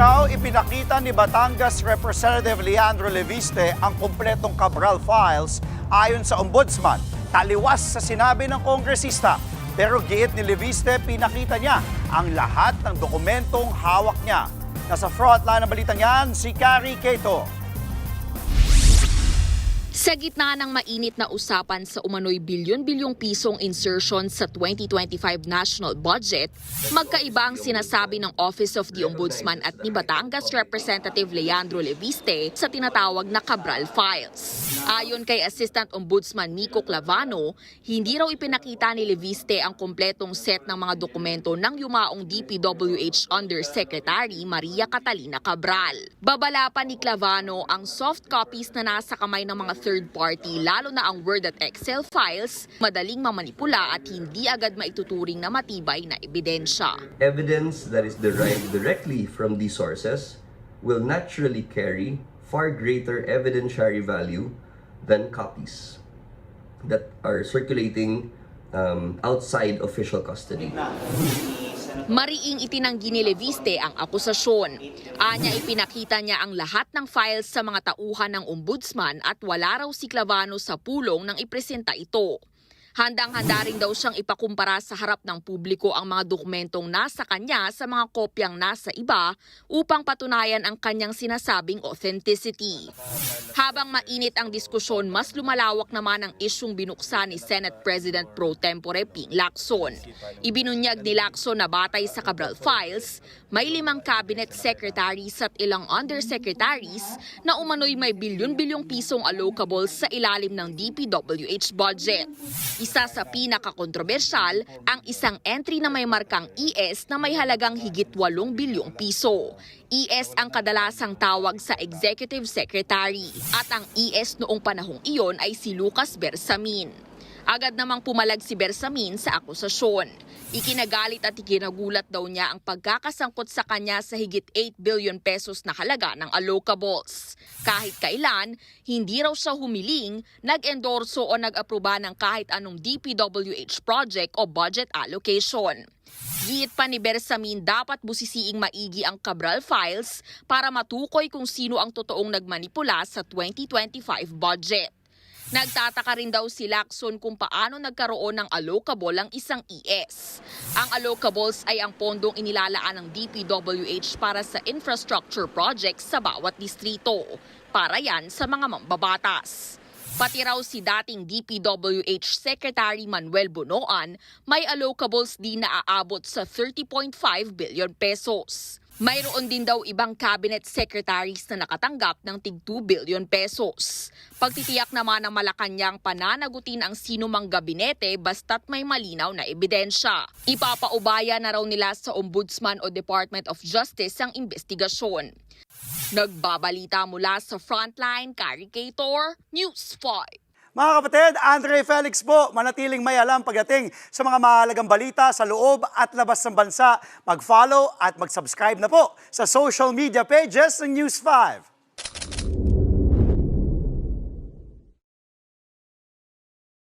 raw ipinakita ni Batangas Representative Leandro Leviste ang kumpletong Cabral files ayon sa Ombudsman. Taliwas sa sinabi ng kongresista. Pero giit ni Leviste, pinakita niya ang lahat ng dokumentong hawak niya. Nasa frontline ng balitang yan, si Carrie Cato. Sa gitna ng mainit na usapan sa umano'y bilyon-bilyong pisong insertion sa 2025 national budget, magkaiba ang sinasabi ng Office of the Ombudsman at ni Batangas Representative Leandro Leviste sa tinatawag na Cabral files. Ayon kay Assistant Ombudsman Nico Clavano, hindi raw ipinakita ni Leviste ang kompletong set ng mga dokumento ng yumaong DPWH Undersecretary Maria Catalina Cabral. Babala pa ni Clavano ang soft copies na nasa kamay ng mga third party, lalo na ang Word at Excel files, madaling mamanipula at hindi agad maituturing na matibay na ebidensya. Evidence that is derived directly from these sources will naturally carry far greater evidentiary value than copies that are circulating outside official custody. Mariing itinanggi ni Leviste ang akusasyon. Anya ipinakita niya ang lahat ng files sa mga tauhan ng ombudsman at wala raw si Clavano sa pulong nang ipresenta ito. Handang-handa rin daw siyang ipakumpara sa harap ng publiko ang mga dokumentong nasa kanya sa mga kopyang nasa iba upang patunayan ang kanyang sinasabing authenticity. Habang mainit ang diskusyon, mas lumalawak naman ang isyung binuksan ni Senate President Pro Tempore Ping Lacson. Ibinunyag ni Lacson na batay sa Cabral files, may 5 cabinet secretaries at ilang undersecretaries na umano'y may bilyon-bilyong pisong allocables sa ilalim ng DPWH budget. Isa sa pinakakontrobersyal, ang isang entry na may markang ES na may halagang higit 8 bilyong piso. ES ang kadalasang tawag sa Executive Secretary at ang ES noong panahong iyon ay si Lucas Bersamin. Agad namang pumalag si Bersamin sa akusasyon. Ikinagalit at ikinagulat daw niya ang pagkakasangkot sa kanya sa higit 8 billion pesos na halaga ng allocables. Kahit kailan, hindi raw siya humiling, nag-endorso o nag-aproba ng kahit anong DPWH project o budget allocation. Giit pa ni Bersamin, dapat busisiing maigi ang Cabral files para matukoy kung sino ang totoong nagmanipula sa 2025 budget. Nagtataka rin daw si Lacson kung paano nagkaroon ng allocable ang isang ES. Ang allocables ay ang pondong inilalaan ng DPWH para sa infrastructure projects sa bawat distrito. Para yan sa mga mambabatas. Pati raw si dating DPWH Secretary Manuel Bunoan may allocables din na aabot sa 30.5 billion pesos. Mayroon din daw ibang cabinet secretaries na nakatanggap ng tig 2 billion pesos. Pagtitiyak naman ng Malacanang pananagutin ang sinumang gabinete basta't may malinaw na ebidensya. Ipapaubaya na raw nila sa Ombudsman o Department of Justice ang investigasyon. Nagbabalita mula sa Frontline, Carrie Cator, News 5. Mga kapatid, Andre Felix po, manatiling may alam pagdating sa mga mahalagang balita sa loob at labas ng bansa. Mag-follow at mag-subscribe na po sa social media pages ng News 5.